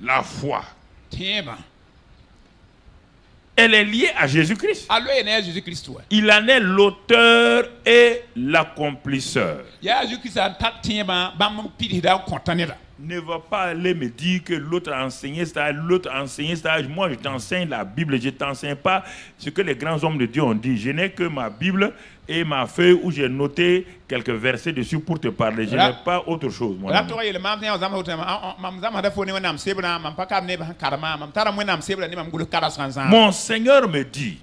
La foi. Tema. Elle est liée à Jésus-Christ. Allo ene Jésus-Christ ouais. Il en est l'auteur et l'accomplisseur. Ya Jésus-Christ a tat tema bam pidi da contenera. Ne va pas aller me dire que l'autre a enseigné ça, l'autre a enseigné ça. Moi, je t'enseigne la Bible, je ne t'enseigne pas ce que les grands hommes de Dieu ont dit. Je n'ai que ma Bible et ma feuille où j'ai noté quelques versets dessus pour te parler. Je n'ai pas autre chose. Mon ami. Mon Seigneur me dit,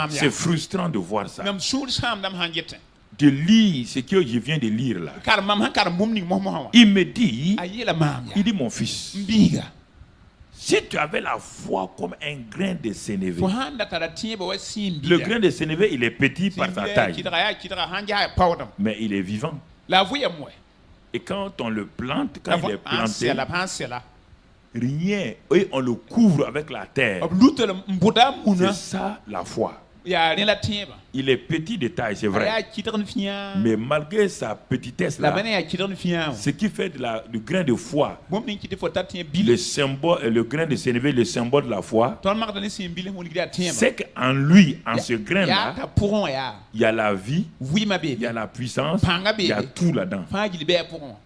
c'est frustrant de voir ça. De lire ce que je viens de lire là. Il me dit, mon fils, si tu avais la foi comme un grain de sénévé, le grain de sénévé, il est petit par sa taille, mais il est vivant. Et quand on le plante, quand il est planté, rien, et on le couvre avec la terre. C'est ça la foi. Il est petit de taille, c'est vrai. Mais malgré sa petitesse là, ce qui fait du grain de foi, le symbole, le grain de sénévé, le symbole de la foi, c'est qu'en lui, en ce grain là, il y a la vie, il y a la puissance, il y a tout là-dedans.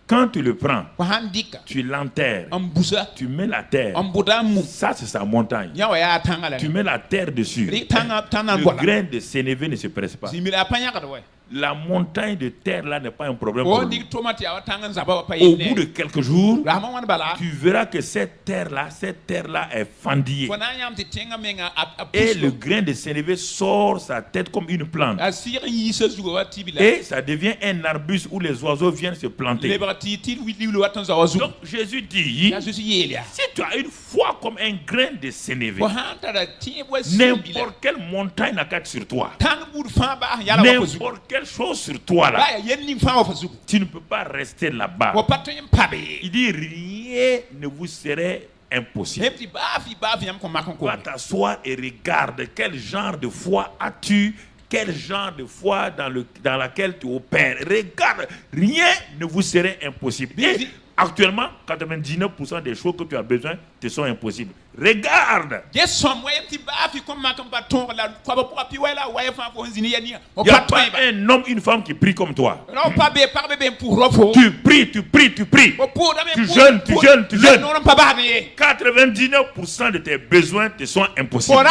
Quand tu le prends, tu l'enterres, tu mets la terre, ça c'est sa montagne. Tu mets la terre dessus. Le grain de sénévé ne se presse pas. La montagne de terre là n'est pas un problème pour lui. Au bout de quelques jours, tu verras que cette terre là est fendillée. Et le grain de sénévé sort sa tête comme une plante. Et ça devient un arbuste où les oiseaux viennent se planter. Donc Jésus dit, si tu as une foi comme un grain de sénévé, n'importe quelle montagne n'a qu'à être sur toi. N'importe quelle chose sur toi là, tu ne peux pas rester là-bas. Il dit rien ne vous serait impossible. Va t'asseoir et regarde quel genre de foi as-tu, quel genre de foi dans laquelle tu opères. Regarde, rien ne vous serait impossible. Et actuellement, 99% des choses que tu as besoin te sont impossibles. Regarde. Il n'y a pas un homme, une femme qui prie comme toi. Tu pries. Tu jeûnes. 99% de tes besoins te sont impossibles.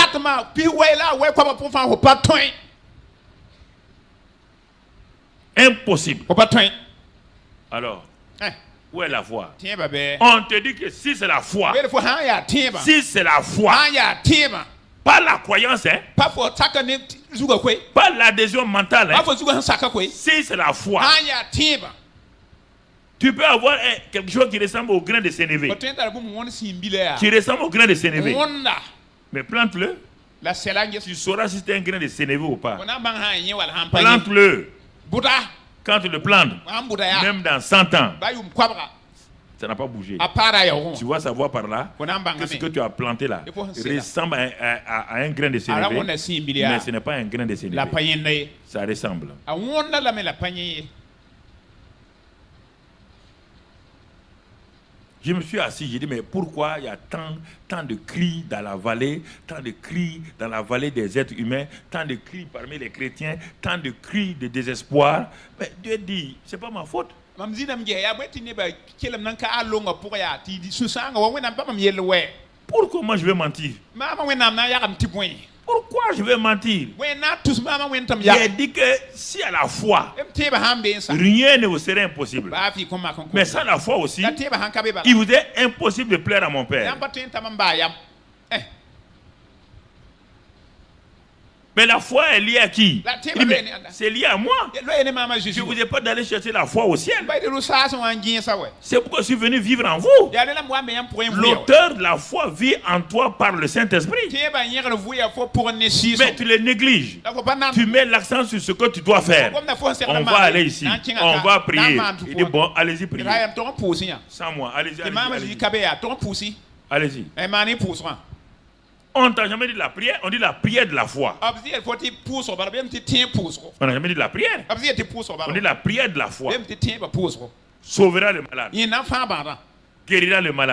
Impossible. Alors, où est la foi? On te dit que si c'est la foi, pas la croyance, hein? Pas l'adhésion mentale, hein? Si c'est la foi, tu peux avoir quelque chose qui ressemble au grain de sénévé. Qui ressemble au grain de sénévé. Mais plante-le. Tu sauras si c'est un grain de sénévé ou pas. Plante-le. Quand tu le plantes, même dans 100 ans, ça n'a pas bougé. Tu vas savoir par là que ce que tu as planté là ressemble à un grain de sénévé, mais ce n'est pas un grain de sénévé. Ça ressemble. Je me suis assis, j'ai dit, mais pourquoi il y a tant de cris dans la vallée, tant de cris dans la vallée des êtres humains, tant de cris parmi les chrétiens, tant de cris de désespoir? Mais Dieu dit, c'est pas ma faute. Pourquoi moi je vais mentir? Pourquoi je vais mentir? Il a dit que si à la foi, rien ne vous serait impossible. Mais sans la foi aussi, il vous est impossible de plaire à mon Père. Mais la foi est liée à qui? C'est lié à moi. Je ne vous ai pas d'aller chercher la foi au ciel. C'est pourquoi je suis venu vivre en vous. L'auteur de la foi vit en toi par le Saint-Esprit. Mais tu le négliges. Tu mets l'accent sur ce que tu dois faire. On va aller ici. On va prier. Il dit bon, allez-y prier. Sans moi, allez-y. Allez-y. On t'a jamais dit la prière, on dit la prière de la foi. On n'a jamais dit la prière. On dit la prière de la foi. Sauvera le malade. Guérira le malade.